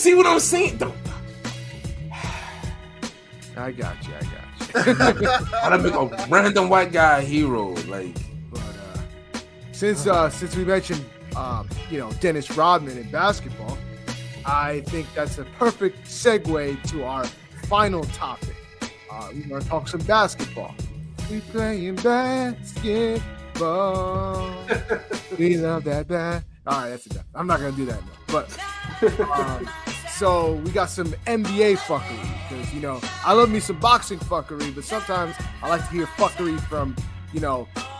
see what I'm saying? I got you. How to make a random white guy a hero? Like, but since we mentioned Dennis Rodman in basketball, I think that's a perfect segue to our final topic. We're gonna talk some basketball. We playing basketball. We love that bad. All right, that's enough. I'm not gonna do that now. But so we got some NBA fuckery because I love me some boxing fuckery, but sometimes I like to hear fuckery from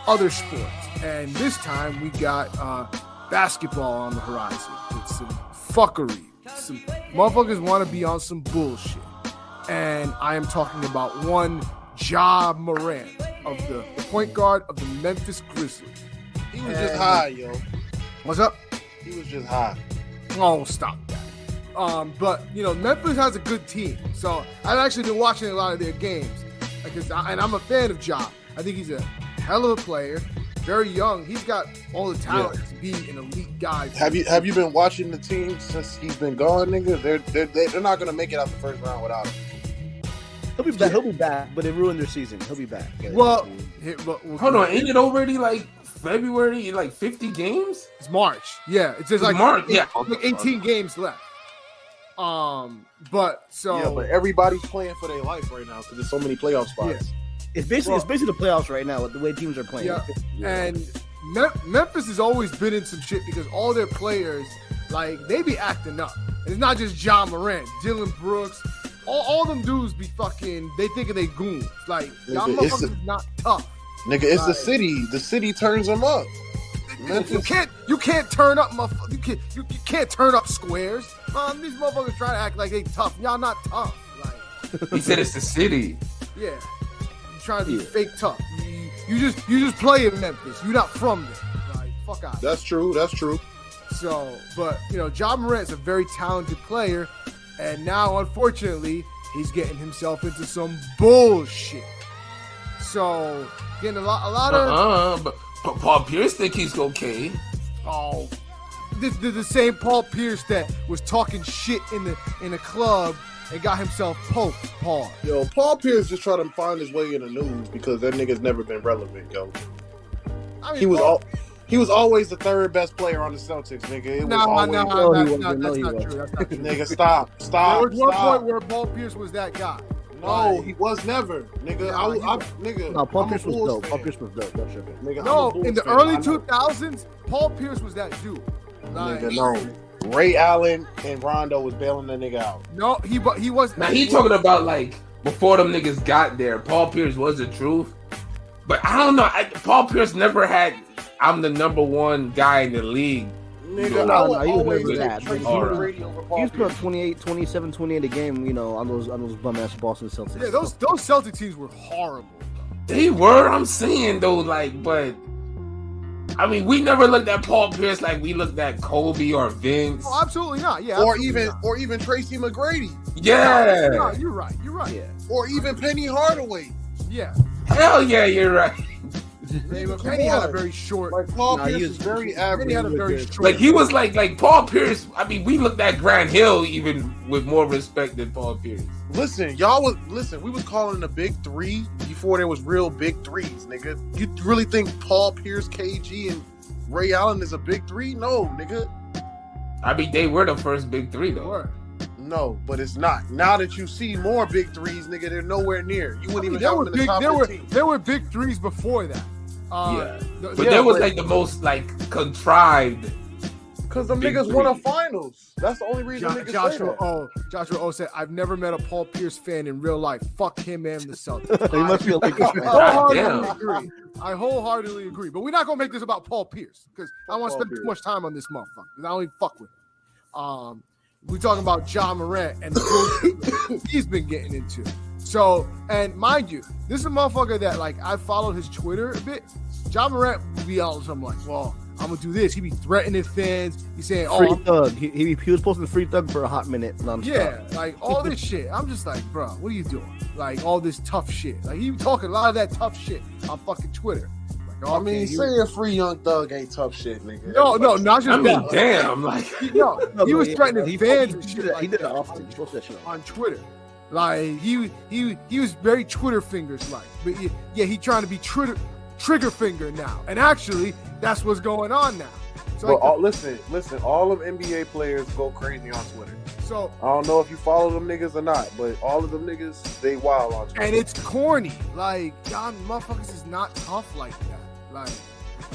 other sports. And this time we got basketball on the horizon. It's some fuckery. Some motherfuckers want to be on some bullshit. And I am talking about one Ja Morant, of the point guard of the Memphis Grizzlies. He was just high, yo. What's up? He was just high. Oh, stop that. But Memphis has a good team, so I've actually been watching a lot of their games, and I'm a fan of Ja. I think he's a hell of a player, very young. He's got all the talent to be an elite guy. Have you been watching the team since he's been gone, nigga? They're not gonna make it out the first round without him. He'll be back, but it ruined their season. He'll be back. Well, hold on, ain't it already like February? Like 50 games? It's March. Yeah, it's just like March. Yeah, like 18 games left. But everybody's playing for their life right now because there's so many playoff spots. Yeah. It's basically the playoffs right now with the way teams are playing. Yeah. And Memphis has always been in some shit because all their players, like, they be acting up. And it's not just Ja Morant, Dylan Brooks. All them dudes be fucking, they think of they goons. Like, y'all motherfuckers is not tough. Nigga, it's the city. The city turns them up. You can't turn up, motherfucker. You can't turn up squares. These motherfuckers try to act like they tough. Y'all not tough. Like, he said it's the city. Yeah. You trying to be fake tough. You just play in Memphis. You're not from there. Like, fuck out. That's true. So, but Ja Morant's a very talented player. And now, unfortunately, he's getting himself into some bullshit. So, getting a lot of... But Paul Pierce think he's okay. Oh, the same Paul Pierce that was talking shit in the club and got himself poked. Paul. Yo, Paul Pierce just trying to find his way in the news because that nigga's never been relevant, yo. I mean, he was always the third best player on the Celtics, nigga. That's not true. Nigga, stop. There was one point where Paul Pierce was that guy. No, he was never, nigga. Nigga. No, Paul Pierce was dope. Paul Pierce was dope. Don't trip it. Nigga, no, in the early 2000s, Paul Pierce was that dude. Like, nigga, no. Ray Allen and Rondo was bailing the nigga out. No, he was. Now he talking about like before them niggas got there. Paul Pierce was the truth, but I don't know. Paul Pierce never had. I'm the number one guy in the league. Nigga, no, he was never that. He was put up 28, 27, 28 a game, on those bum ass Boston Celtics. Yeah, those Celtic teams were horrible. They were. I'm saying though, like, but I mean, we never looked at Paul Pierce like we looked at Kobe or Vince. Oh, absolutely not. Yeah, or even Tracy McGrady. Yeah, no, you're right. Yeah. Or even Penny Hardaway. Yeah. Hell yeah, you're right. Penny had a very short. Like Paul Pierce is very average. Penny had a very short. Like he was like Paul Pierce. I mean, we looked at Grant Hill even with more respect than Paul Pierce. Listen, we was calling the big three before there was real big threes, nigga. You really think Paul Pierce, KG, and Ray Allen is a big three? No, nigga. I mean, they were the first big three though. No, but it's not. Now that you see more big threes, nigga, they're nowhere near. You wouldn't even have them in the top 15. There were big threes before that. There was like the most like contrived. Because the niggas won a finals. That's the only reason niggas say that. Joshua O said, I've never met a Paul Pierce fan in real life. Fuck him and the Celtics. He must be a I wholeheartedly agree. But we're not going to make this about Paul Pierce because I don't want to spend too much time on this motherfucker. I don't even fuck with him. We're talking about Ja Morant and the bullshit he's been getting into. So, and mind you, this is a motherfucker that, like, I followed his Twitter a bit. Ja Morant would be out something like, well, I'm going to do this. He'd be threatening fans. He's saying, free thug. He was posting free thug for a hot minute. Yeah, like, all this shit. I'm just like, bro, what are you doing? Like, all this tough shit. Like, he was talking a lot of that tough shit on fucking Twitter. Like, I mean, saying free Young Thug ain't tough shit, nigga. No, not just I mean, that. damn, like He was threatening fans and He shit did like that that often. He posted that shit on Twitter. Like he was very Twitter fingers like, but yeah, he trying to be trigger finger now, and actually that's what's going on now. So But listen, all of NBA players go crazy on Twitter. So I don't know if you follow them niggas or not, but all of them niggas, they wild on Twitter. and it's corny. Like, y'all motherfuckers is not tough like that. Like,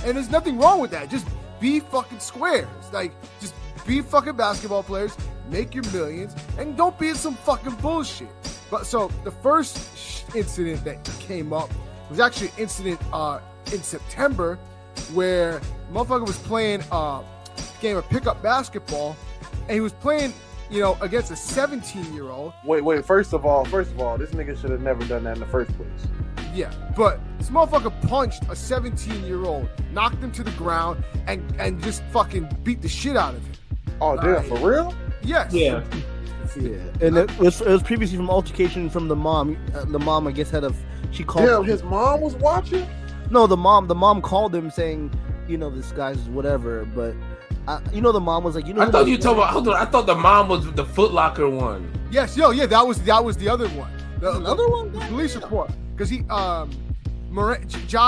and there's nothing wrong with that. Just be fucking squares. Like, just be fucking basketball players, make your millions, and don't be in some fucking bullshit. But so the first incident that came up was actually an incident in September where motherfucker was playing a game of pickup basketball, and he was playing, against a 17-year-old. Wait. First of all, this nigga should have never done that in the first place. Yeah, but this motherfucker punched a 17-year-old, knocked him to the ground, and just fucking beat the shit out of him. Oh, damn, for real? Yes. yeah. Yeah, and it was previously from altercation from the mom. The mom, I guess, she called. Damn, his mom was watching? No, the mom called him saying, this guy's whatever. But the mom was like, I thought you talking about. Hold on, I thought the mom was the Foot Locker one. Yes, that was the other one. Another one? The police report, because Ja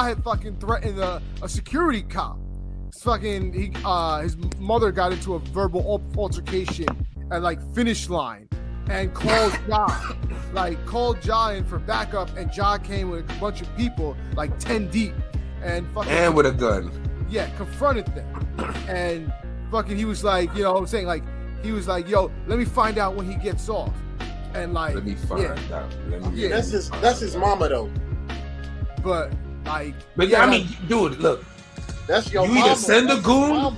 had fucking threatened a security cop. His mother got into a verbal altercation at finish line and called Ja in for backup, and Ja came with a bunch of people 10 deep and with a gun. Yeah, confronted them, and he was like, he was like, yo, let me find out when he gets off, and let me find out. That's his mama though. But I mean, dude, look. That's your you mama. either send a goon,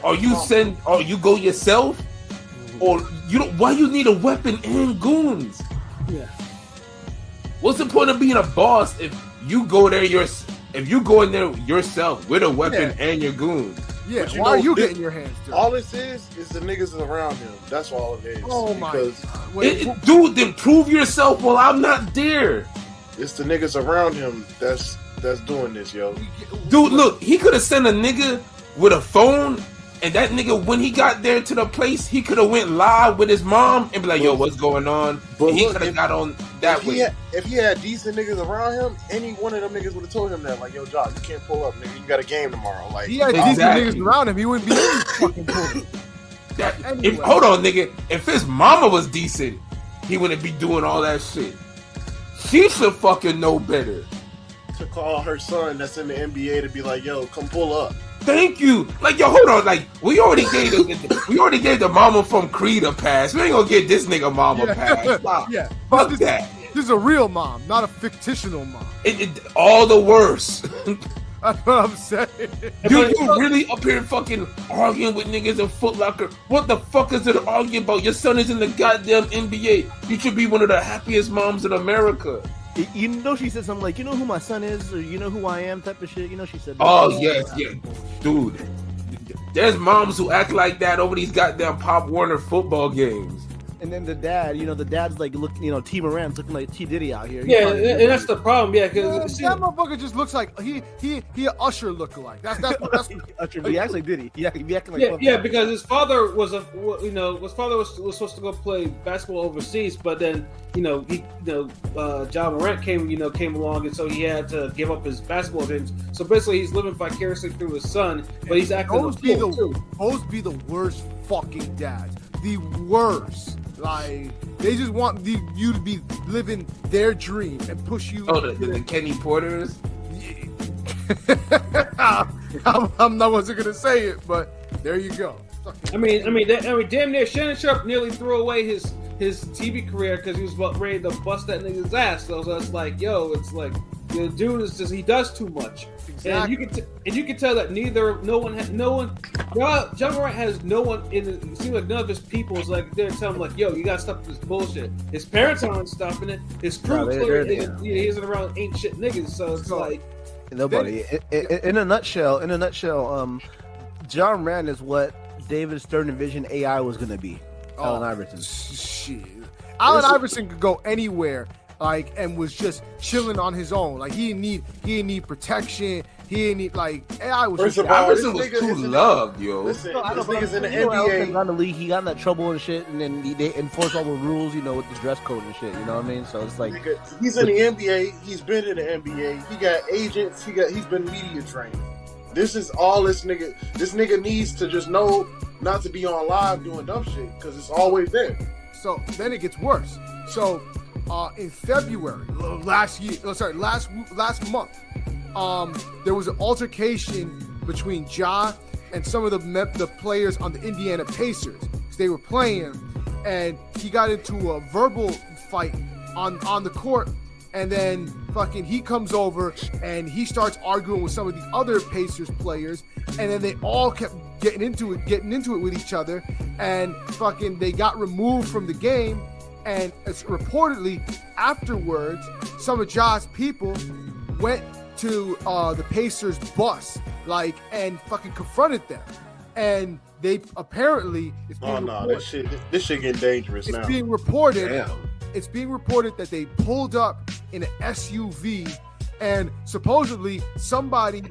or you go yourself, or you don't. Why you need a weapon and goons? Yeah. What's the point of being a boss if you go there if you go in there yourself with a weapon and your goons? Yeah. Why are you getting your hands dirty? All this is the niggas around him. That's all it is. Oh my God. Dude, then prove yourself while I'm not there. It's the niggas around him that's doing this, yo. Dude, look, he could have sent a nigga with a phone, and that nigga, when he got there to the place, he could have went live with his mom and be like, yo, what's going on? But he could have got on that way. If he had decent niggas around him, any one of them niggas would have told him that, yo, Josh, you can't pull up, nigga. You got a game tomorrow. He had decent niggas around him, he wouldn't be fucking pulling. Hold on, nigga. If his mama was decent, he wouldn't be doing all that shit. She should fucking know better. To call her son that's in the NBA to be like, yo, come pull up. Thank you. Yo, hold on. We already gave the mama from Creed a pass. We ain't gonna get this nigga mama a pass. Nah, yeah. Fuck that. This is a real mom, not a fictional mom. All the worse. That's what I'm saying. You really up here fucking arguing with niggas in Foot Locker? What the fuck is it to argue about? Your son is in the goddamn NBA. You should be one of the happiest moms in America. She said something like, who my son is, or who I am, type of shit. She said that. Oh, yes, dude. There's moms who act like that over these goddamn Pop Warner football games. And then the dad's like, look, T Morant's looking like T Diddy out here. Yeah, and that's the problem. Yeah, because that motherfucker just looks like he an Usher lookalike. That's Usher. He acts like Diddy. He acting like because his father was supposed to go play basketball overseas, but then Ja Morant came along, and so he had to give up his basketball dreams. So basically, he's living vicariously through his son, but he's acting those be the worst fucking dads. The worst. They just want you to be living their dream and push you. Oh, the Kenny Porters? I'm not wasn't gonna say it, but there you go. I mean, damn near Shannon Sharp nearly threw away his TV career because he was about ready to bust that nigga's ass. So it's like, yo, it's like the dude is just, he does too much. Exactly. And you can tell that Ja Morant has no one in it. It seems like none of his people is like there telling him like, yo, you gotta stop this bullshit. His parents aren't stopping it. His crew he isn't around ain't shit niggas. So it's like nobody. In a nutshell, John Morant is what David Stern envisioned AI was gonna be. Allen Iverson. Shit. Allen Iverson could go anywhere like, and was just chilling on his own. Like he didn't need protection. He didn't need like AI was. First just, of all, Iverson was too loved, yo. Listen, No, I this don't nigga's in the you know, Elton got NBA. in the league. He got in that trouble and shit, and then they enforce all the rules, you know, with the dress code and shit. You know what I mean? So it's like Nigga, he's in the NBA. He's been in the NBA. He got agents. He's been media trained. This is all this nigga. This nigga needs to just know not to be on live doing dumb shit because it's always there. So then it gets worse. So in February last month, there was an altercation between Ja and some of the players on the Indiana Pacers. They were playing, and he got into a verbal fight on the court. And then fucking he comes over and he starts arguing with some of the other Pacers players, and then they all kept getting into it with each other, and fucking they got removed from the game. And it's reportedly afterwards, some of Ja's people went to the Pacers bus, like, and fucking confronted them. And they apparently This shit getting dangerous now. It's being reported. Damn. It's being reported that they pulled up in an SUV, and supposedly somebody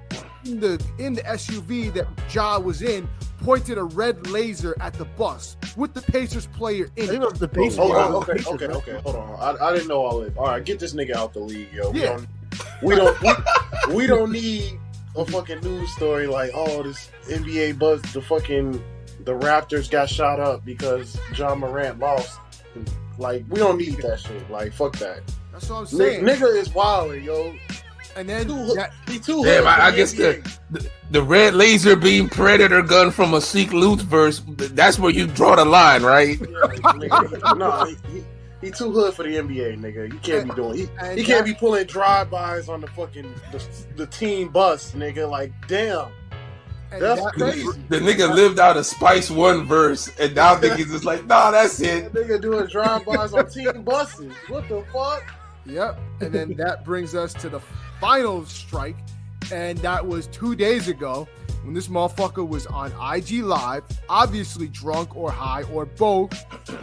in the SUV that Ja was in pointed a red laser at the bus with the Pacers player in I think it it. was the Pacers. Okay. Hold on. I didn't know all this. All right, get this nigga out the league, yo. Yeah. We don't need a fucking news story like, oh, this NBA buzz, the Raptors got shot up because Ja Morant lost. Like, we don't need that shit. Like, fuck that. That's what I'm saying. Nigga is wilding, yo. And then He too Damn, hood I for guess the red laser beam predator gun from a Seek Loot verse, that's where you draw the line, right? He too hood for the NBA, nigga. You can't be doing. He can't be pulling drive-bys on the fucking the team bus, nigga. Like, damn, that's crazy. The nigga lived out a Spice One verse, and now niggas is like, nah, that's it. That nigga doing drive-bys on team buses. What the fuck? Yep. And then that brings us to the final strike, and that was 2 days ago when this motherfucker was on IG Live, obviously drunk or high or both,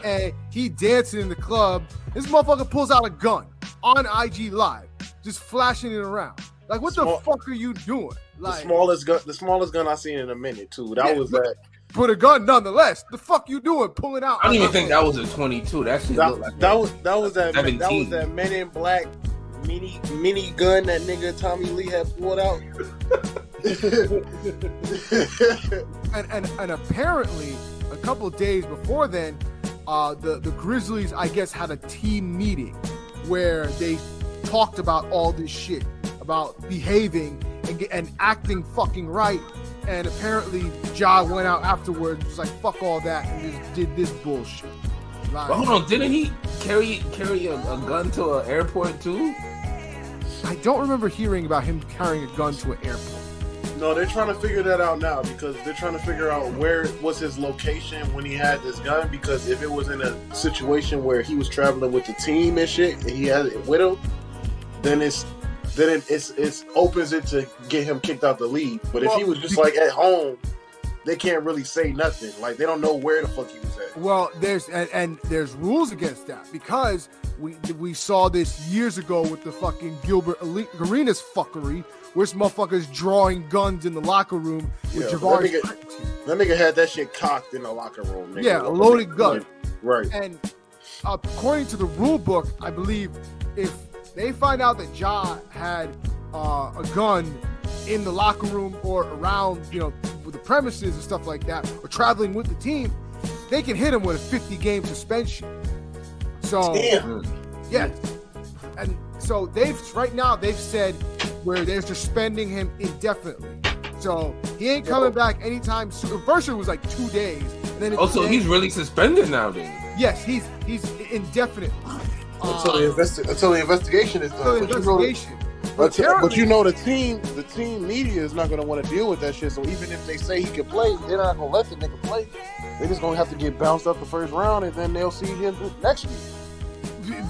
and he dancing in the club. This motherfucker pulls out a gun on IG Live, just flashing it around. Like, what the fuck are you doing? Like, the smallest gun I seen in a minute too. That was that. But a gun nonetheless. The fuck you doing? Pulling out. I don't even think that was a 22. That shit looked like that was that 17. Men in Black mini gun that nigga Tommy Lee had pulled out. and apparently a couple of days before then, the Grizzlies, I guess, had a team meeting where they talked about all this shit, about behaving and acting fucking right. And apparently Ja went out afterwards, was like, fuck all that, and just did this bullshit. Like, but hold on, didn't he carry a gun to an airport too? I don't remember hearing about him carrying a gun to an airport. No, they're trying to figure that out now because they're trying to figure out where was his location when he had this gun. Because if it was in a situation where he was traveling with the team and shit, and he had it with him, then it opens it to get him kicked out the league. But if he was just like at home, they can't really say nothing. Like, they don't know where the fuck he was at. Well, there's rules against that because we saw this years ago with the fucking Gilbert Arenas fuckery, where this motherfucker's drawing guns in the locker room with Javaris. That nigga had that shit cocked in the locker room. Nigga. Yeah, a loaded gun. Right. And according to the rule book, I believe if they find out that Ja had a gun in the locker room or around, with the premises and stuff like that, or traveling with the team, they can hit him with a 50-game suspension. So, yeah. And so they've said where they're suspending him indefinitely. So he ain't coming back anytime soon. First it was like 2 days. And then He's really suspended now then. Yes, he's indefinite. Until the investigation is done. But the team media is not going to want to deal with that shit. So even if they say he can play, they're not going to let the nigga play. They're just going to have to get bounced up the first round, and then they'll see him next year.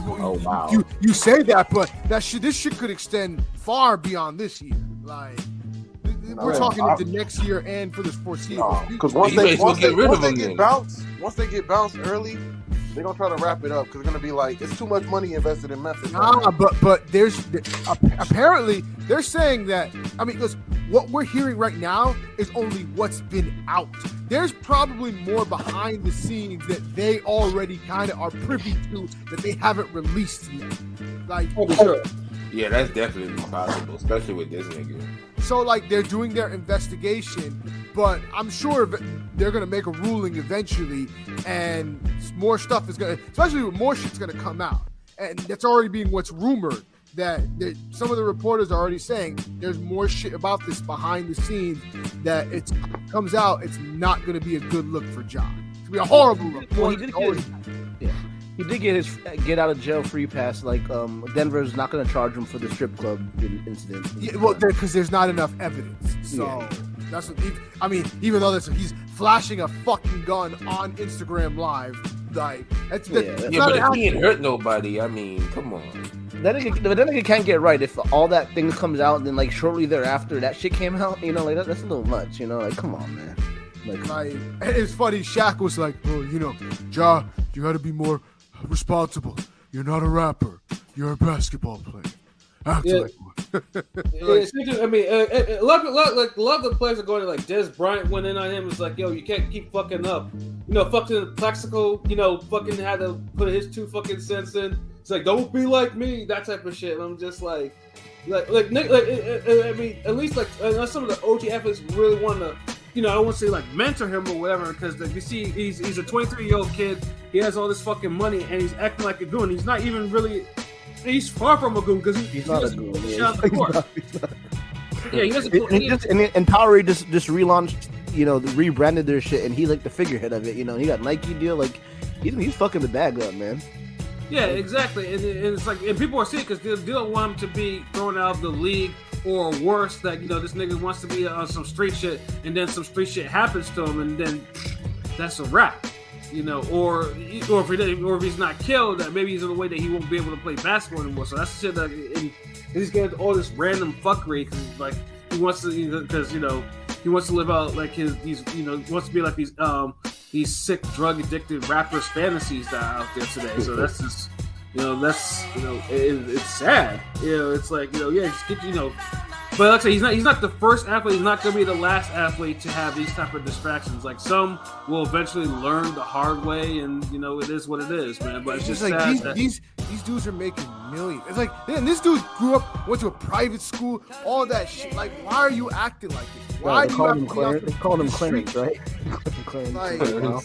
Oh wow! You say that, but this shit could extend far beyond this year. Like, we're talking into next year and for this foreseeable. Because once they get bounced early, They're gonna try to wrap it up because they're gonna be like, it's too much money invested in Memphis. Nah, but apparently they're saying that. I mean, because what we're hearing right now is only what's been out. There's probably more behind the scenes that they already kind of are privy to that they haven't released yet. Like, sure. Yeah, that's definitely possible, especially with this nigga. So, like, they're doing their investigation, but I'm sure they're gonna make a ruling eventually, and more stuff is gonna, especially with more shit's gonna come out, and that's already being what's rumored. That some of the reporters are already saying there's more shit about this behind the scenes that it comes out. It's not going to be a good look for Ja. It's going to be a horrible look. Well, he did get his get out of jail free pass. Like Denver's not going to charge him for the strip club incident. Yeah, well, because there's not enough evidence. So that's what. I mean, even though he's flashing a fucking gun on Instagram Live, like that's but if he ain't hurt nobody, I mean, come on. That nigga can't get right if all that thing comes out and then like shortly thereafter that shit came out. You know, like that's a little much. You know, like come on, man. Like it's funny. Shaq was like, "Oh, you know, Ja, you got to be more responsible. You're not a rapper. You're a basketball player. Act like one." I mean, love the players are going to like Des Bryant went in on him. It's like, yo, you can't keep fucking up. You know, fucking Plexico. You know, fucking had to put his 2 fucking cents in. It's like, don't be like me, that type of shit. And I'm just I mean, at least like some of the OG athletes really want to, you know, I don't want to say like mentor him or whatever, because you see, he's a 23-year-old kid. He has all this fucking money, and he's acting like a goon. He's not even really. He's far from a goon because he's not a goon. Yeah, he doesn't. And Powerade just relaunched, you know, rebranded their shit, and he's like the figurehead of it. You know, he got Nike deal. Like he's fucking the bag up, man. Yeah, exactly, and it's like, and people are seeing because they don't want him to be thrown out of the league, or worse, that, you know, this nigga wants to be on some street shit, and then some street shit happens to him, and then that's a wrap, you know, or if he's not killed, that maybe he's in a way that he won't be able to play basketball anymore. So that's the shit that, and he's getting all this random fuckery because like he wants to, because you know he wants to live out like he wants to be like these sick drug addicted rappers' fantasies that are out there today. So that's just, you know, it's sad. You know, it's like, you know, yeah, just get, you know, but like I say, he's not the first athlete. He's not going to be the last athlete to have these type of distractions. Like some will eventually learn the hard way, and you know, it is what it is, man. But it's just like sad these dudes are making millions. It's like, man, this dude grew up, went to a private school, all that shit. Like, why are you acting like this? Why do you have to be out They call him Clarence, right? Like,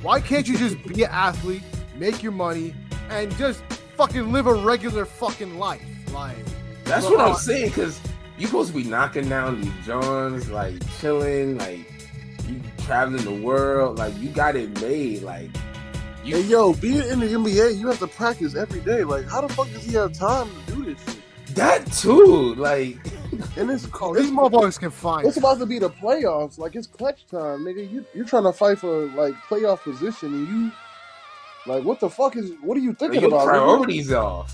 why can't you just be an athlete, make your money, and just fucking live a regular fucking life? Like, that's what I'm saying, because you supposed to be knocking down these joints, like chilling, like you traveling the world, like you got it made, like. Hey, yo, being in the NBA, you have to practice every day. Like, how the fuck does he have time to do this shit? That too, like, and these motherfuckers can find. It's about to be the playoffs. Like, it's clutch time, nigga. You're trying to fight for like playoff position, and you, like, what the fuck is? What are you thinking your about? Priorities off.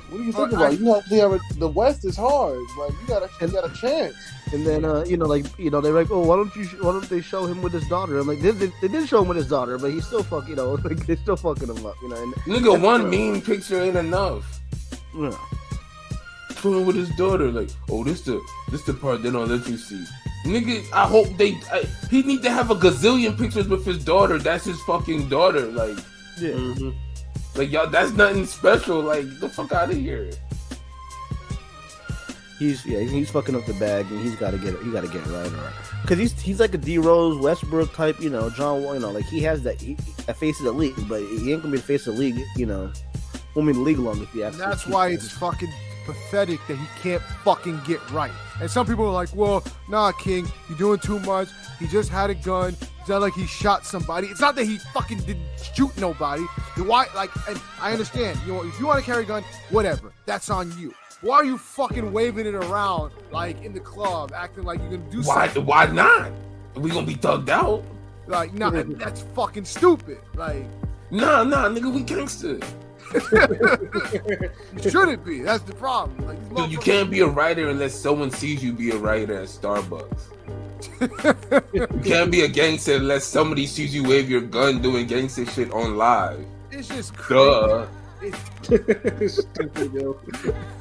What are you thinking about? You have the West is hard. Like, you got a chance. And then you know, they're like, oh, why don't they show him with his daughter? I'm like, they did show him with his daughter, but he's still fucking, you know, like they're still fucking him up, you know. And nigga, one mean picture ain't enough. Yeah. Showing with his daughter, like, oh, this the part they don't let you see. Nigga, I hope he need to have a gazillion pictures with his daughter. That's his fucking daughter, like, yeah. Mm-hmm. Like, y'all, that's nothing special. Like, the fuck out of here. He's fucking up the bag, and he's got to get it right, because he's like a D Rose, Westbrook type, you know, John Wall, you know, like he has that a face of the league, but he ain't gonna be the face of the league, you know, won't be in the league long if you ask. That's why it's fucking pathetic that he can't fucking get right. And some people are like, well, nah, King, you're doing too much. He just had a gun. It's not like he shot somebody. It's not that he fucking didn't shoot nobody. Why? Like, and I understand. You know, if you want to carry a gun, whatever. That's on you. Why are you fucking waving it around like in the club, acting like you're gonna do something? Why not? We gonna be thugged out? Like, nah, that's fucking stupid. Like, nah, nigga, we gangster. Shouldn't be. That's the problem. Like, dude, you can't be a writer unless someone sees you be a writer at Starbucks. You can't be a gangster unless somebody sees you wave your gun doing gangster shit on live. It's just crazy. Duh. Stupid, yo.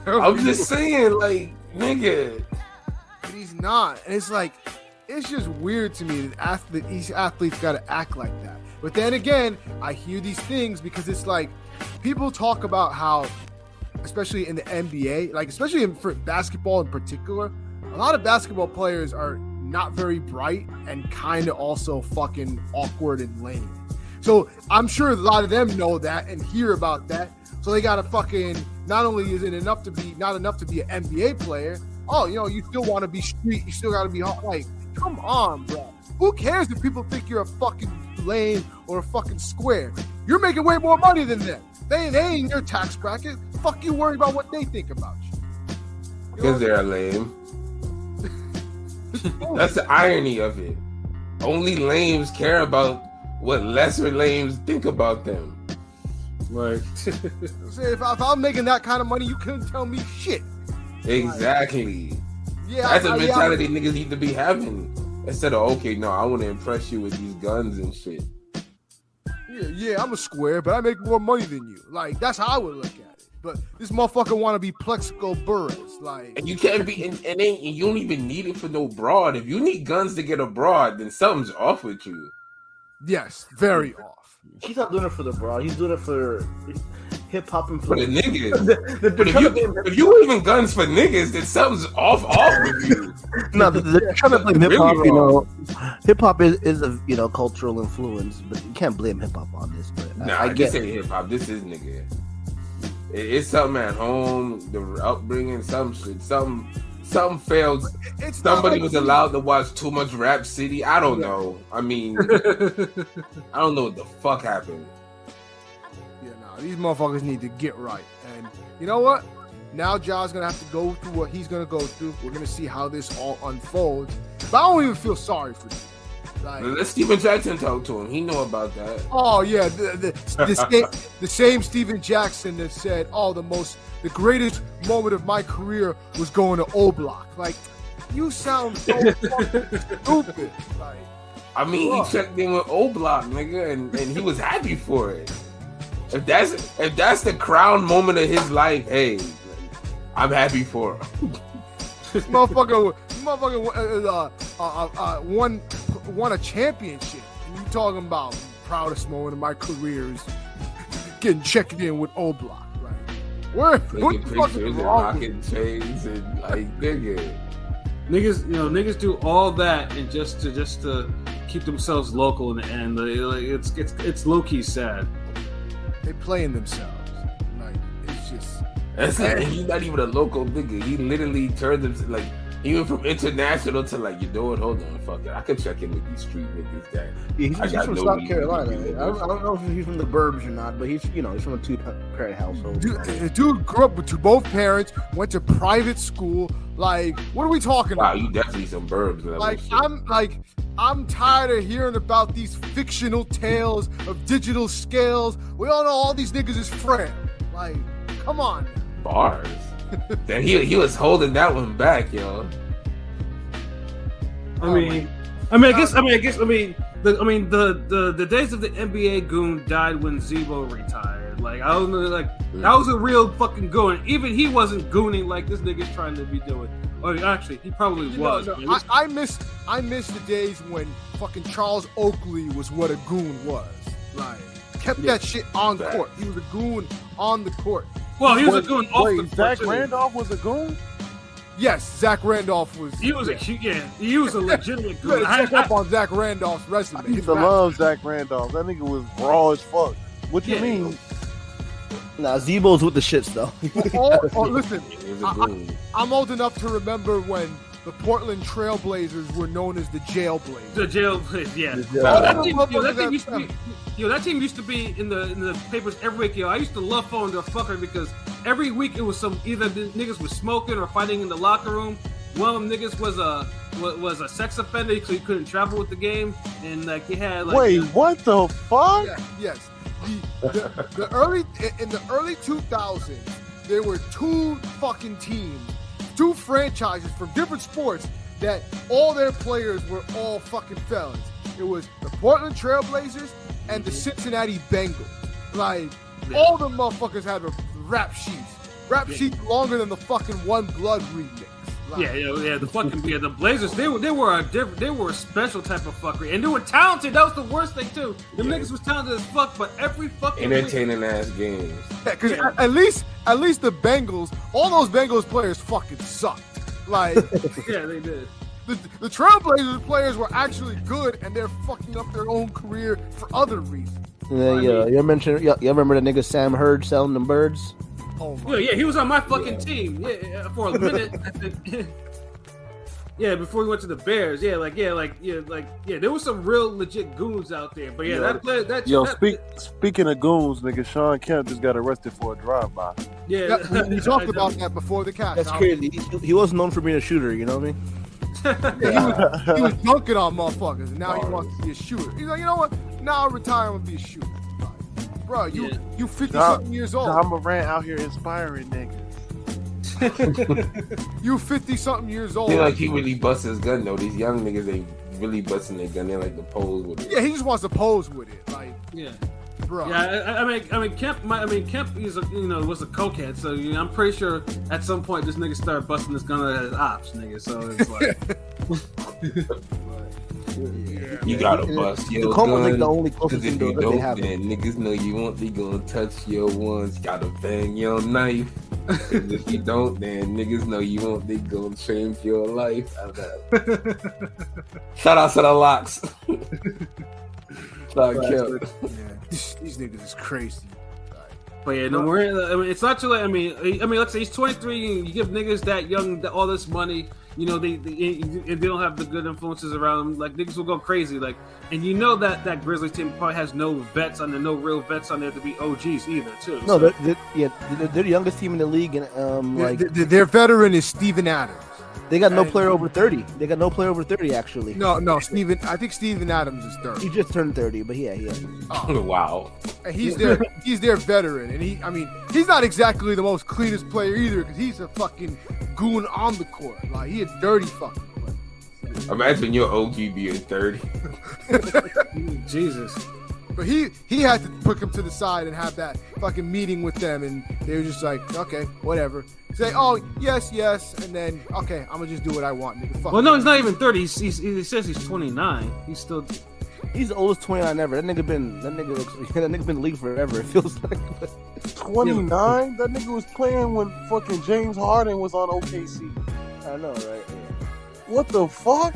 I'm just saying, like, nigga. But he's not. And it's like, it's just weird to me that these athletes got to act like that. But then again, I hear these things because it's like, people talk about how, especially in the NBA, like especially for basketball in particular, a lot of basketball players are not very bright and kind of also fucking awkward and lame. So I'm sure a lot of them know that and hear about that. So they gotta fucking, not only is it not enough to be an NBA player, oh, you know, you still want to be street, you still gotta be hot. Like, come on, bro. Who cares if people think you're a fucking lame or a fucking square? You're making way more money than them. They ain't in your tax bracket. Fuck you worry about what they think about you. Because they're lame. That's the irony of it. Only lames care about what lesser lames think about them. Right. If I'm making that kind of money, you couldn't tell me shit. Exactly. Yeah, that's a mentality niggas need to be having. Instead of, okay, no, I want to impress you with these guns and shit. Yeah, I'm a square, but I make more money than you. Like, that's how I would look at it. But this motherfucker want to be Plexico Burris. Like, and you can't be, and you don't even need it for no broad. If you need guns to get a broad, then something's off with you. Yes, very off. He's not doing it for the broad. He's doing it for hip hop and for the niggas. But if you waving guns for niggas, then something's off with you. No, they're trying to blame hip hop. You know, hip hop is a cultural influence, but you can't blame hip hop on this. But nah, I this ain't hip hop. This is nigga. It's something at home, the upbringing, some shit, something failed. Somebody was allowed to watch too much Rap City. I don't know. I mean, I don't know what the fuck happened. Yeah, no, these motherfuckers need to get right. And you know what? Now Ja's gonna have to go through what he's gonna go through. We're gonna see how this all unfolds. But I don't even feel sorry for you. Like, let Steven Jackson talk to him. He know about that. Oh yeah, the same Steven Jackson that said, "Oh, the greatest moment of my career was going to O Block." Like, you sound so fucking stupid. Like, I mean, he checked in with O Block, nigga, and he was happy for it. If that's the crown moment of his life, hey, I'm happy for him. This motherfucker won a championship, and you talking about proudest moment of my career is getting checked in with O Block, right? What the fuck is wrong with chains and like nigga. Niggas do all that and just to keep themselves local in the end. It's low key sad. They playing themselves. Like, it's just. He's not even a local nigga. He literally turned him like he went from international to like, you know what? Hold on, fuck it. I can check in with these street niggas. That he's from South Carolina. I don't know if he's from the burbs or not, but he's from a two-parent household. Dude grew up with both parents, went to private school. Like, what are we talking about? Wow, you definitely some burbs. I'm tired of hearing about these fictional tales of digital scales. We all know all these niggas is frail. Like, come on. Bars. Then he was holding that one back, yo. The days of the NBA goon died when Zebo retired. Like, I don't know, like that was a real fucking goon. Even he wasn't gooning like this nigga's trying to be doing. Or actually, he probably was. No. I miss the days when fucking Charles Oakley was what a goon was. Like, kept that shit on court. He was a goon on the court. Well, he was a goon off the court. Zach Randolph was a goon? Yes, Zach Randolph was. He was a legitimate goon. Check up on Zach Randolph's resume. I used to love Zach Randolph. That nigga was raw as fuck. What you mean? Nah, Zebo's with the shits though. Listen, I'm old enough to remember when the Portland Trailblazers were known as the Jailblazers. The Jailblazers, yeah. That team used to be in the papers every week. I used to love following their fucker because every week it was either the niggas was smoking or fighting in the locker room. One of them niggas was a sex offender, so he couldn't travel with the game, and like he had like. Wait, what the fuck? Yeah, yes. In the early 2000s, there were two fucking teams, two franchises from different sports that all their players were all fucking felons. It was the Portland Trailblazers and the Cincinnati Bengals. Like, all the motherfuckers had rap sheets. Rap sheets longer than the fucking One Blood remix. Like, The Blazers, they were a special type of fuckery, and they were talented. That was the worst thing too. The niggas was talented as fuck, but every fucking entertaining ass games. Yeah, because at least the Bengals, all those Bengals players fucking sucked. Like, yeah, they did. The Trailblazers players were actually good, and they're fucking up their own career for other reasons. Yeah, you remember the nigga Sam Hurd selling them birds? Oh my Yeah, he was on my fucking team. Yeah, for a minute. Yeah, before he went to the Bears. There was some real legit goons out there. But speaking of goons, nigga, Sean Kemp just got arrested for a drive-by. Yeah, we talked about that before the cast. That's crazy. He wasn't known for being a shooter, you know what I mean? He was dunking on motherfuckers, and now he wants to be a shooter. He's like, you know what? Now I'll retire and be a shooter. Like, bro, you 50-something years old. Ja Morant out here inspiring niggas. You 50-something years old. He like he really busts his gun though. These young niggas, they really busting their gun. They like to pose with it. Yeah, he just wants to pose with it. Like, yeah. Bro. Yeah, I mean, Kemp is was a cokehead, so I'm pretty sure at some point this nigga started busting his gun at his ops, nigga. So it's like, you gotta bust your Tacoma's gun. like the only closest Cause if thing you that they don't, have. then niggas know you won't. They gonna touch your ones. Gotta bang your knife. Cause if you don't, then niggas know you won't. They gonna change your life. Shout out to the locks. These niggas is crazy. But yeah, no, it's not too late. I mean, let's say he's 23. And you give niggas that young all this money. They don't have the good influences around them. Like, niggas will go crazy. Like, and that Grizzlies team probably has no vets on there, no real vets on there to be OGs either, too. No, they're the youngest team in the league, and their veteran is Steven Adams. They got no player over 30. They got no player over 30, actually. No, Steven. I think Steven Adams is 30. He just turned 30, but yeah. Oh, wow. And he's their veteran, and he's not exactly the most cleanest player either, because he's a fucking goon on the court. Like, he a dirty fucking player. Imagine your OG being 30. Jesus. But he had to put him to the side and have that fucking meeting with them, and they were just like, okay, whatever. Say, oh, yes, and then, okay, I'm gonna just do what I want, nigga. Fuck. Well, no, he's not even 30. He says he's 29. He's the oldest 29 ever. That nigga been in the league forever. It feels like 29. That nigga was playing when fucking James Harden was on OKC. I know, right? Yeah. What the fuck?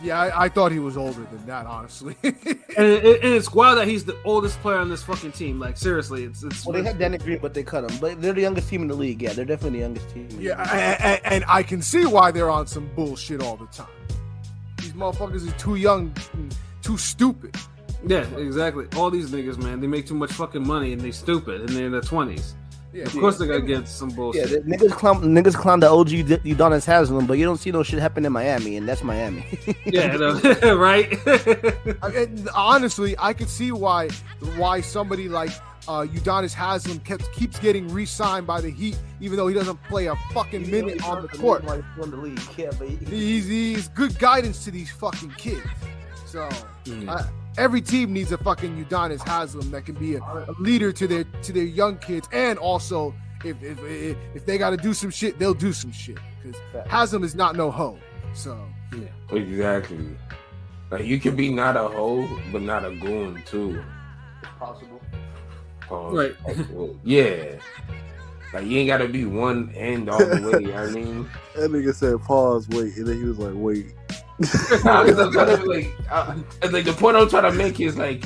Yeah, I thought he was older than that, honestly. and it's wild that he's the oldest player on this fucking team. Like, seriously, it's. Well, they had Danny Green, but they cut him. But they're the youngest team in the league. Yeah, they're definitely the youngest team. And I can see why they're on some bullshit all the time. These motherfuckers are too young, too stupid. Yeah, exactly. All these niggas, man, they make too much fucking money and they stupid and they're in their 20s. Yeah, of course they gotta get some bullshit. Yeah, niggas clown the OG Udonis Haslem, but you don't see no shit happen in Miami, and that's Miami. Yeah, right. Honestly, I could see why somebody like Udonis Haslem keeps getting re-signed by the Heat, even though he doesn't play a fucking minute on the court. He's good guidance to these fucking kids. So every team needs a fucking Udonis Haslem that can be a leader to their young kids, and also if they got to do some shit, they'll do some shit, because Haslem is not no hoe. So yeah, exactly. Like, you can be not a hoe, but not a goon too. It's possible. Right. Yeah. Like, you ain't gotta be one end all the way. I mean, that nigga said pause, wait, and then he was like, wait. Nah, because I'm trying to like the point I'm trying to make is like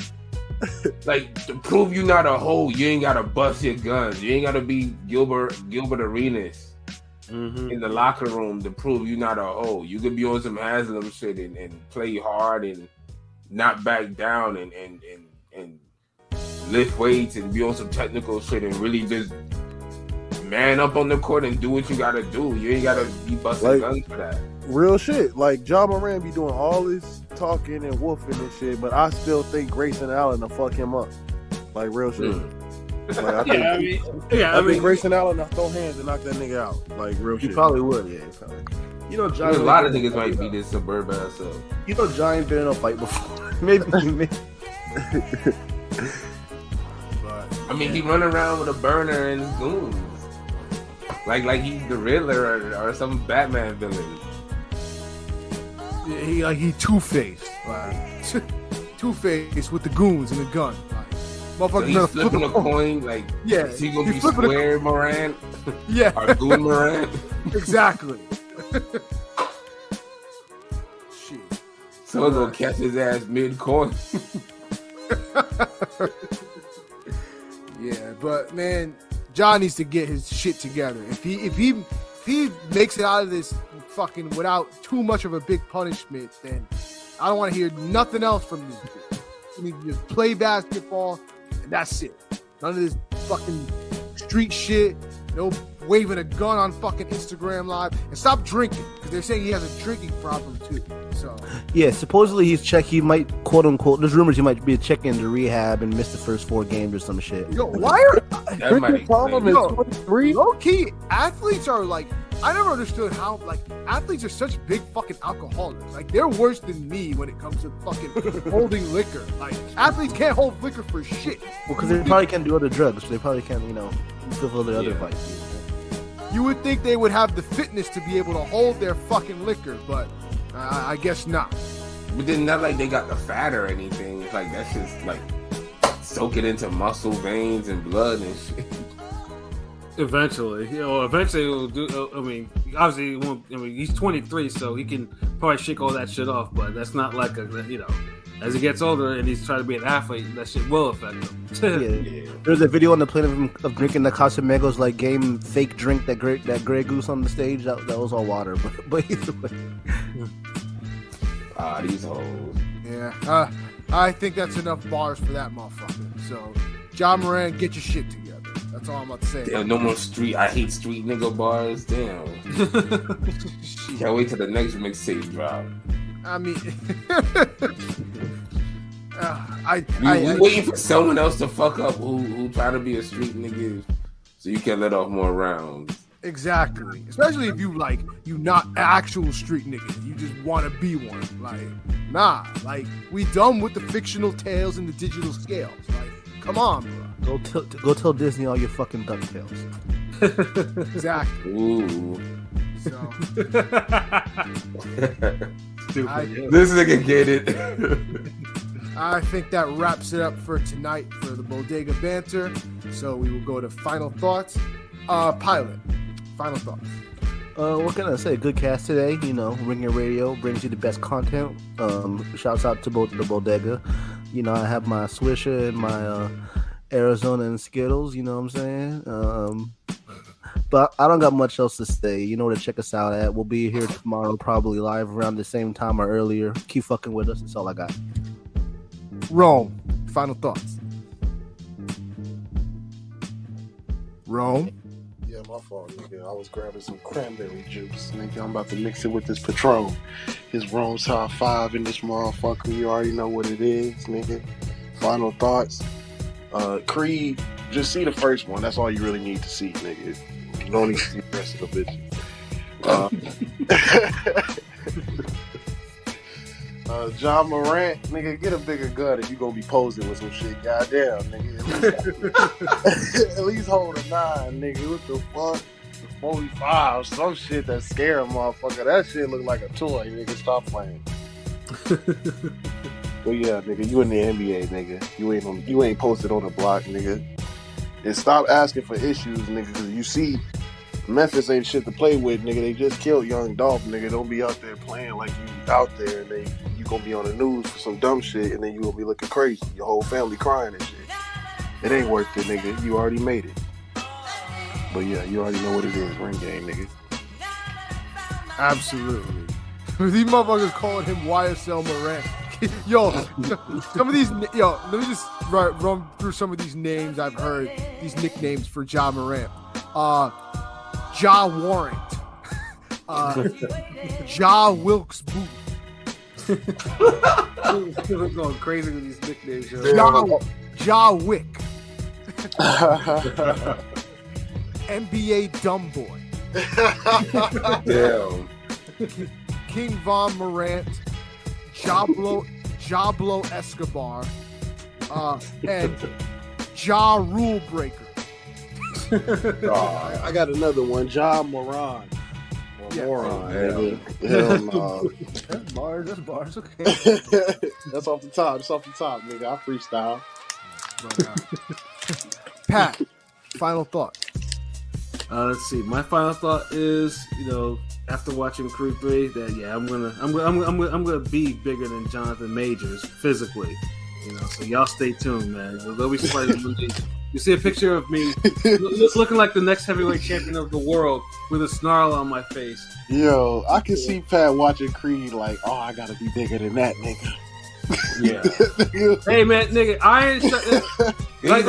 to prove you not a hoe, you ain't gotta bust your guns. You ain't gotta be Gilbert Arenas in the locker room to prove you not a hoe. You could be on some Haslam shit and play hard and not back down and lift weights and be on some technical shit and really just man up on the court and do what you gotta do. You ain't gotta be busting guns for that. Real shit. Like, Ja Morant be doing all this talking and woofing and shit, but I still think Grayson Allen will fuck him up. Like, real shit. Like, I think Grayson Allen will throw hands and knock that nigga out. Like, real shit. He probably would, yeah. You know, There's John. a lot of niggas might be this suburban ass up. You know, John ain't been in a fight before. maybe. But I mean, he run around with a burner and his goons. Like he's the Riddler or some Batman villain. he Two-Faced. Like, Two-Faced with the goons and the gun. Like, So motherfucker he's gonna flipping a coin, like, Yeah, is he gonna he be flipping a Square Morant Yeah, or Goon Morant? exactly. Shit. Someone's gonna catch his ass mid-coin. Yeah, but man, John needs to get his shit together. If he makes it out of this fucking without too much of a big punishment, then I don't want to hear nothing else from this dude. He needs to just play basketball, and that's it. None of this fucking street shit. No waving a gun on fucking Instagram Live, and stop drinking because they're saying he has a drinking problem too. So Yeah, supposedly he might, quote unquote, there's rumors he might be checking into rehab and miss the first 4 games or some shit. yo, why are That might problem explain is it. 23. low key athletes are like, I never understood how like athletes are such big fucking alcoholics. Like they're worse than me when it comes to fucking holding liquor. Like athletes can't hold liquor for shit. Well, because they probably can't do other drugs, so they probably can't, fulfill their other Yeah. vices. You would think they would have the fitness to be able to hold their fucking liquor, but I guess not. But then not like they got the fat or anything. It's like that's just like soak it into muscle veins and blood and shit. Eventually, he'll do. I mean, obviously, he won't, I mean, he's 23, so he can probably shake all that shit off. But that's not like as he gets older and he's trying to be an athlete, that shit will affect him. Yeah. There's a video on the plane of him of drinking the Casamigos like game fake drink that Grey Goose on the stage. That was all water, but either way. These hoes. Yeah, I think that's enough bars for that motherfucker. So, Ja Morant, get your shit together. That's all I'm about to say. Damn, no more street. I hate street nigga bars. Damn. Can't wait till the next mixtape drop. I mean, We waiting for someone else to fuck up who try to be a street nigga, so you can let off more rounds. exactly. Especially if you not actual street nigga. You just want to be one. Like, nah. Like, we done with the fictional tales and the digital scales. Like, come on, bro. Go tell Disney all your fucking DuckTales. Exactly. Ooh. So, Stupid. This nigga get it. I think that wraps it up for tonight for the Bodega Banter. So we will go to final thoughts. Pilot, final thoughts. What can I say? Good cast today. Ringing Radio brings you the best content. Shouts out to both the Bodega. I have my Swisher and my Arizona and Skittles. You know what I'm saying? But I don't got much else to say. You know where to check us out at. We'll be here tomorrow, probably live around the same time or earlier. Keep fucking with us. That's all I got. Rome, final thoughts. Rome. Yeah, my fault, nigga. I was grabbing some cranberry juice, nigga. I'm about to mix it with this Patron. His Rome's top 5 in this motherfucker. You already know what it is, nigga. Final thoughts. Creed, just see the first one. That's all you really need to see, nigga. You don't need to see the rest of the bitch. Ja Morant, nigga, get a bigger gun if you gonna be posing with some shit. Goddamn, nigga. At least hold a 9, nigga. What the fuck? 45, some shit that scare a motherfucker. That shit look like a toy, nigga. Stop playing. But yeah, nigga, you in the NBA, nigga. You ain't posted on the block, nigga. And stop asking for issues, nigga, because you see Memphis ain't shit to play with, nigga. They just killed Young Dolph, nigga. Don't be out there playing like you out there and you gonna be on the news for some dumb shit and then you gonna be looking crazy. Your whole family crying and shit. It ain't worth it, nigga. You already made it. But yeah, you already know what it is. Ring game, nigga. Absolutely. These motherfuckers calling him YSL Morant. Yo, some of these. Yo, let me just run through some of these names I've heard. These nicknames for Ja Morant. Ja Warrant. Ja Wilkes Booth. We're going crazy with these nicknames. Yo. Ja Wick. NBA Dumb Boy. Damn. King Von Morant, Jablo Escobar, and Ja Rule Breaker. I got another one. Ja Morant. Yeah. Moron. Hell. Hell no. That's bars. Okay. That's off the top. That's off the top, nigga. I freestyle. But, Pat, final thought. Let's see. My final thought is, after watching Creed 3, that I'm gonna be bigger than Jonathan Majors physically. So y'all stay tuned, man. They'll be surprised when you see a picture of me looking like the next heavyweight champion of the world with a snarl on my face. Yo, I can see Pat watching Creed like, oh, I gotta be bigger than that, nigga. Yeah. Hey, man, nigga, I ain't.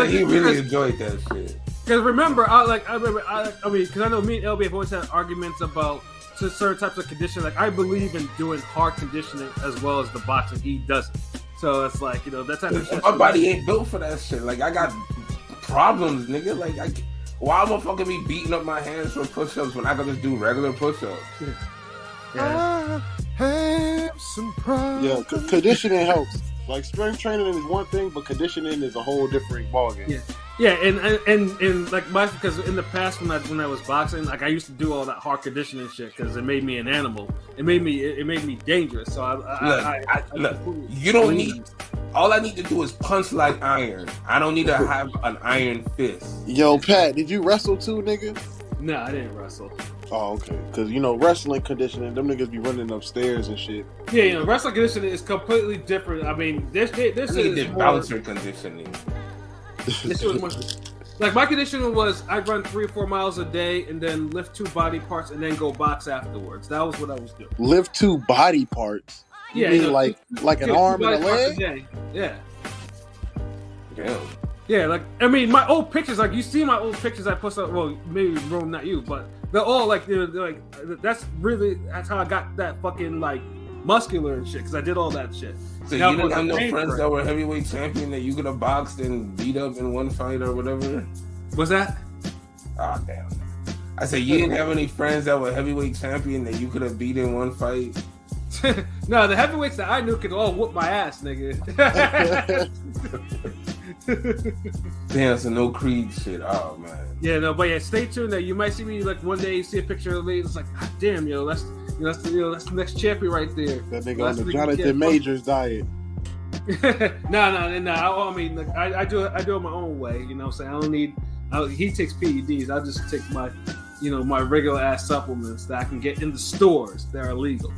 He really enjoyed that shit. Because remember, because I know me and LB have always had arguments about certain types of conditioning. Like, I believe in doing hard conditioning as well as the boxing. He doesn't. So it's like, that type of shit. My body ain't built for that shit. Like, I got problems, nigga. Like, why am I fucking be beating up my hands for push-ups when I can just do regular push-ups? I have some problems. Yeah, conditioning helps. Like, strength training is one thing, but conditioning is a whole different ballgame. Yeah, and like because in the past when I was boxing, like I used to do all that hard conditioning shit because it made me an animal. It made me dangerous. So look, you don't need. All I need to do is punch like iron. I don't need to have an iron fist. Yo, Pat, did you wrestle too, nigga? No, I didn't wrestle. Oh, okay. Because wrestling conditioning, them niggas be running upstairs and shit. Yeah, wrestling conditioning is completely different. I mean, this is more bouncer conditioning. This was more, like my conditioning was I run 3 or 4 miles a day and then lift 2 body parts and then go box afterwards. That was what I was doing. Lift 2 body parts? You mean like an arm and a leg? Yeah. Damn. Yeah, like I mean, my old pictures, like you see my old pictures I posted. Well, maybe Rome, not you, but they're all like that's how I got that fucking like muscular and shit because I did all that shit. So now, you didn't have no friends that were heavyweight champion that you could have boxed and beat up in one fight or whatever? What's that? Oh, damn. I said you didn't have any friends that were heavyweight champion that you could have beat in one fight? No, the heavyweights that I knew could all whoop my ass, nigga. Damn, so no Creed shit. Oh, man. Yeah, no, but yeah, stay tuned. That you might see me like one day. You see a picture of me. It's like, God damn, yo, that's the next champion right there. That nigga on the Jonathan Majors diet. No. I mean, like, I do it my own way. You know what I'm saying? I don't need. He takes PEDs. I just take my, my regular ass supplements that I can get in the stores that are legal.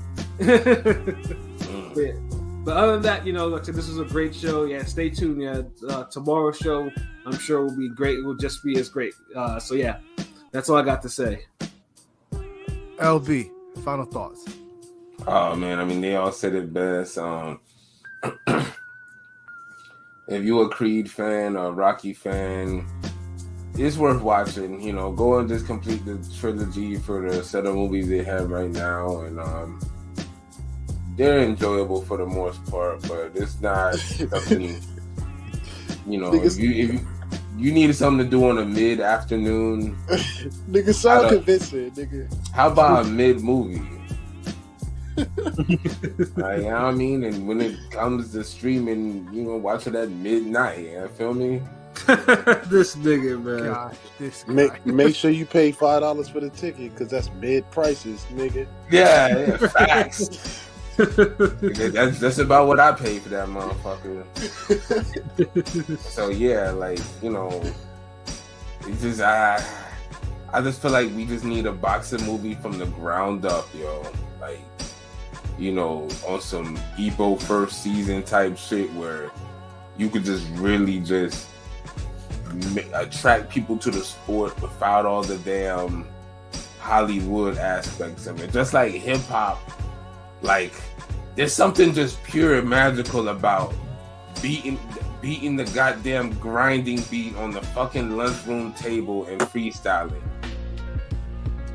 But other than that, like I said, this was a great show. Yeah, stay tuned. Yeah, tomorrow's show, I'm sure will be great. It will just be as great. So yeah, that's all I got to say. LB, final thoughts. Oh man, I mean they all said it best. If you're a Creed fan or a Rocky fan, it's worth watching. Go and just complete the trilogy for the set of movies they have right now, and they're enjoyable for the most part, but it's not something. If you needed something to do on a mid-afternoon, nigga, sound convincing, nigga. How about a mid-movie? Like, you know what I mean? And when it comes to streaming, watch it at midnight. You feel me? This nigga, man. God, this guy. Make sure you pay $5 for the ticket, because that's mid prices, nigga. Yeah, facts. That's about what I paid for that motherfucker. So yeah, like it's just I just feel like we just need a boxing movie from the ground up, yo. Like on some Epo first season type shit where you could just really just attract people to the sport without all the damn Hollywood aspects of it. Just like hip hop. Like, there's something just pure and magical about beating the goddamn grinding beat on the fucking lunchroom table and freestyling.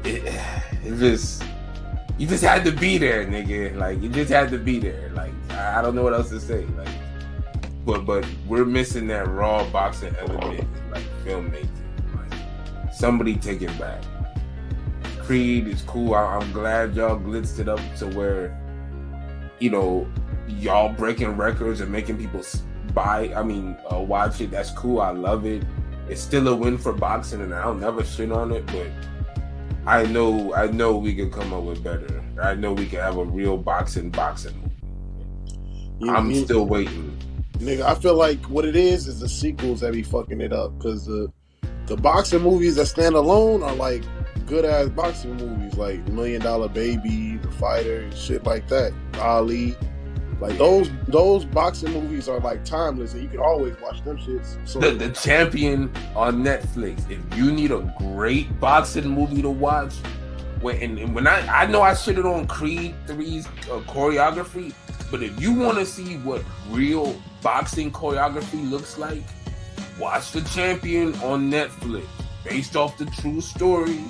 You just had to be there, nigga. Like, you just had to be there. Like, I don't know what else to say. Like, but we're missing that raw boxing element, like filmmaking. Like, somebody take it back. Creed is cool. I'm glad y'all blitzed it up to where, you know, y'all breaking records and making people watch it. That's cool. I love it. It's still a win for boxing, and I'll never shit on it. But I know we could come up with better. I know we can have a real boxing movie. I'm still waiting. Nigga, I feel like what it is the sequels that be fucking it up, because the boxing movies that stand alone are like good ass boxing movies, like $1 Million Baby, The Fighter, shit like that. Ali, like those boxing movies are like timeless, and you can always watch them shits. So the Champion on Netflix. If you need a great boxing movie to watch, when I know I shitted on Creed 3's choreography, but if you want to see what real boxing choreography looks like, watch The Champion on Netflix, based off the true story.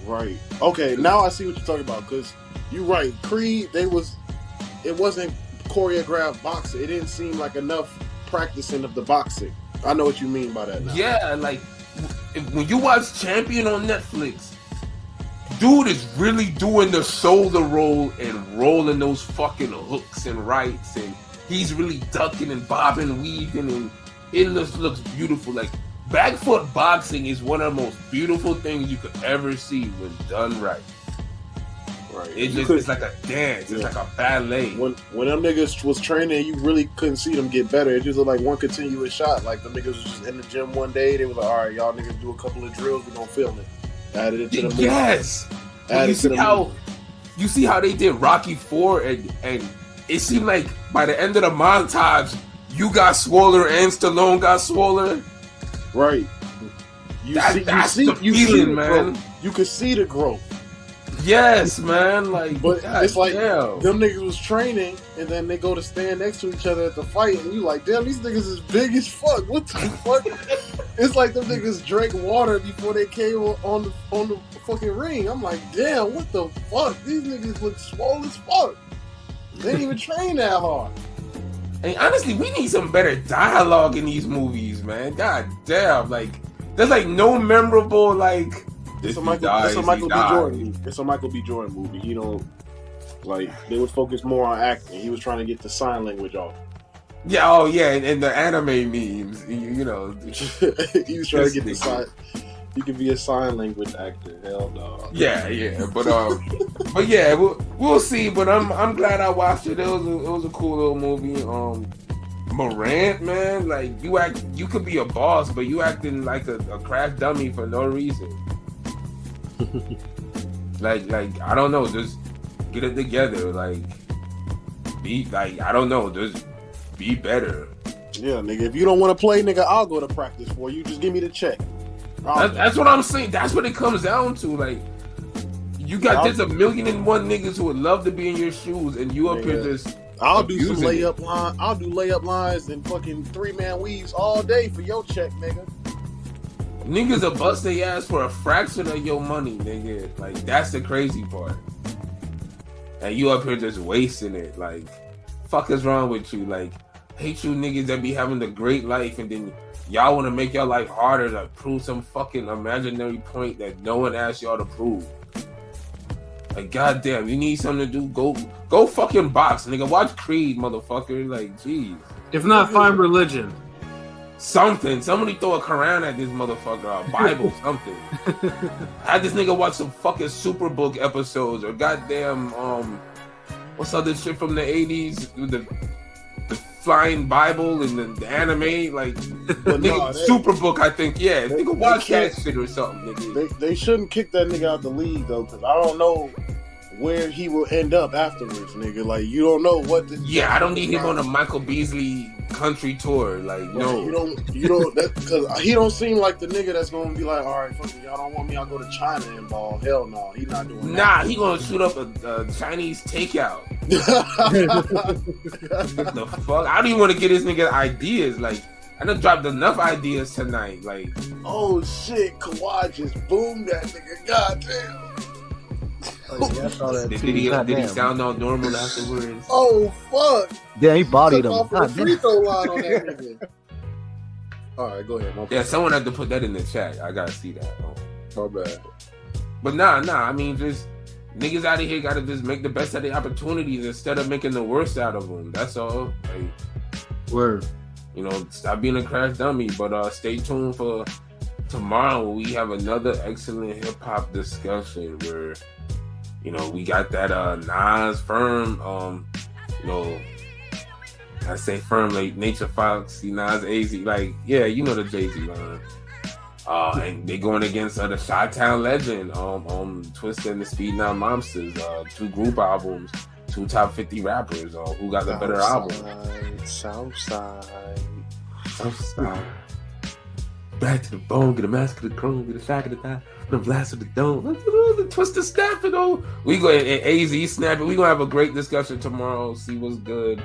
Right. Okay, now I see what you're talking about, because you're right. Creed, it wasn't choreographed boxing. It didn't seem like enough practicing of the boxing. I know what you mean by that now. Yeah, like when you watch Champion on Netflix, dude is really doing the shoulder roll and rolling those fucking hooks and rights, and he's really ducking and bobbing and weaving, and it looks beautiful. Like, back foot boxing is one of the most beautiful things you could ever see when done right. Right. It's like a dance. Yeah. It's like a ballet. When them niggas was training, you really couldn't see them get better. It just looked like one continuous shot. Like, the niggas was just in the gym one day. They was like, all right, y'all niggas do a couple of drills. We're going to film it. Added it to the movie. Yes. You see how they did Rocky 4, and it seemed like by the end of the montage, you got swoller and Stallone got swoller. Right. You see man. You could see the growth. Yes, man. Like, but God, it's like damn. Them niggas was training, and then they go to stand next to each other at the fight, and you like, damn, these niggas is big as fuck. What the fuck? It's like them niggas drank water before they came on the fucking ring. I'm like, damn, what the fuck? These niggas look swole as fuck. They didn't even train that hard. And honestly, we need some better dialogue in these movies, man. God damn, like, there's like no memorable, like, it's a Michael B. Jordan. It's a Michael B. Jordan movie. He don't, like, they would focus more on acting. He was trying to get the sign language off. Yeah, oh yeah, and the anime memes, you know. He was trying to get the sign. You can be a sign language actor. Hell no. Yeah, but yeah, we'll see. But I'm glad I watched it. It was a cool little movie. Morant, man, like, you could be a boss, but you acting like a crash dummy for no reason. like I don't know, just get it together. Like, be like, I don't know, just be better. Yeah, nigga. If you don't want to play, nigga, I'll go to practice for you. Just give me the check. That's what I'm saying. That's what it comes down to. Like, you got there's 1,000,001 niggas who would love to be in your shoes, and you up here just. I'll do some layup line. I'll do layup lines and fucking 3-man weaves all day for your check, nigga. Niggas will bust their ass for a fraction of your money, nigga. Like, that's the crazy part. And you up here just wasting it. Like, fuck is wrong with you? Like, hate you niggas that be having the great life, and then y'all want to make your life harder to prove some fucking imaginary point that no one asked y'all to prove. Like, goddamn, you need something to do, go fucking box, nigga. Watch Creed, motherfucker. Like, jeez. If not, find religion. Something. Somebody throw a Quran at this motherfucker, a Bible, something. Have this nigga watch some fucking Superbook episodes, or goddamn, what's other shit from the 80s? The flying Bible and the anime, like, Superbook, I think, yeah. Nigga watch that shit or something, nigga. They shouldn't kick that nigga out the league, though, because I don't know where he will end up afterwards, nigga. Like, you don't know what the... Yeah, I don't need him on a Michael Beasley country tour. Like, no. You don't, because he don't seem like the nigga that's gonna be like, all right, fuck it, y'all don't want me, I'll go to China and ball. Hell no, he's not doing that. Nah, he gonna shoot up a Chinese takeout. The fuck? I don't even want to get this nigga ideas. Like, I done dropped enough ideas tonight. Like, oh shit, Kawhi just boomed that nigga. Goddamn. Oh, yeah, I saw that did he sound all normal afterwards? Oh fuck! Yeah, he bodied him. Off the free throw line on that nigga. All right, go ahead. Yeah, someone had to put that in the chat. I gotta see that. My bad. But nah. I mean, just niggas out of here gotta just make the best of the opportunities instead of making the worst out of them. That's all. Like, Word. you know, stop being a crash dummy. But stay tuned for tomorrow. We have another excellent hip hop discussion where, you know, we got that Nas Firm. You know, I say Firm like Nature Fox, Nas AZ, like, yeah, you know the Jay-Z line. And they going against the Chi-Town legend, Twista and the Speed Now Monsters, 2 group albums, 2 top 50 rappers. Who got the better album? Southside. Back to the bone, get a mask of the chrome, get a shock of the thigh, the blast of the dome. The Twista snap it all. We go and AZ snap it. We gonna have a great discussion tomorrow. See what's good.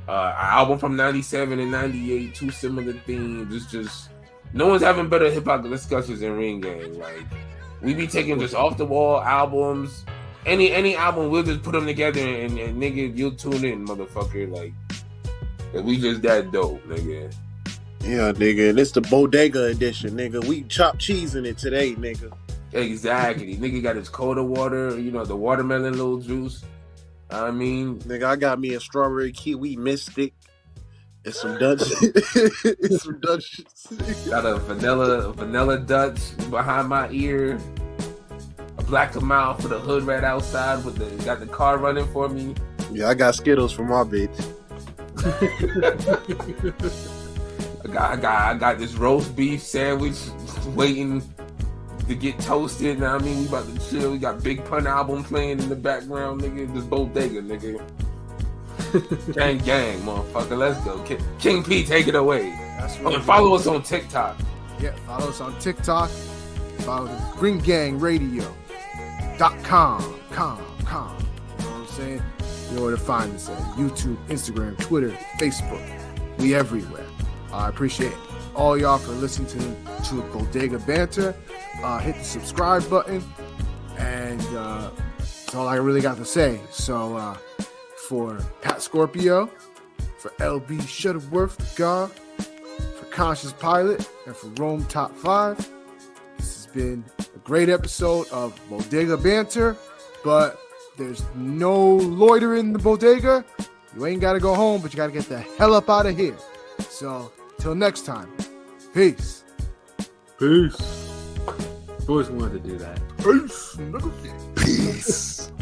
Album from '97 and '98, 2 similar themes. It's just no one's having better hip hop discussions than Ring Gang. Like, we be taking just off the wall albums. Any album, we'll just put them together and nigga, you'll tune in, motherfucker. Like, we just that dope, nigga. Yeah, nigga, and it's the bodega edition, nigga. We chop cheese in it today, nigga. Exactly. Nigga got his coda water, you know, the watermelon little juice. I mean, nigga, I got me a strawberry kiwi mystic and some Dutch. And some Dutch. Got a vanilla Dutch behind my ear. A black mouth for the hood right outside got the car running for me. Yeah, I got Skittles for my bitch. I got this roast beef sandwich waiting to get toasted. Now I mean, we about to chill. We got Big Pun album playing in the background, nigga. This bodega, nigga. gang, motherfucker. Let's go. King P, take it away. That's right. And follow us on TikTok. Yeah, follow us on TikTok. Follow the Green Gang Radio.com. You know what I'm saying? You know where to find us at YouTube, Instagram, Twitter, Facebook. We everywhere. I appreciate all y'all for listening to Bodega Banter. Hit the subscribe button, and that's all I really got to say. So for Pat Scorpio, for LB Shuttleworth, God, for Conscious Pilot, and for Rome Top 5, this has been a great episode of Bodega Banter, but there's no loitering in the bodega. You ain't got to go home, but you got to get the hell up out of here. So, till next time, peace. Peace. Always wanted to do that. Peace. Peace.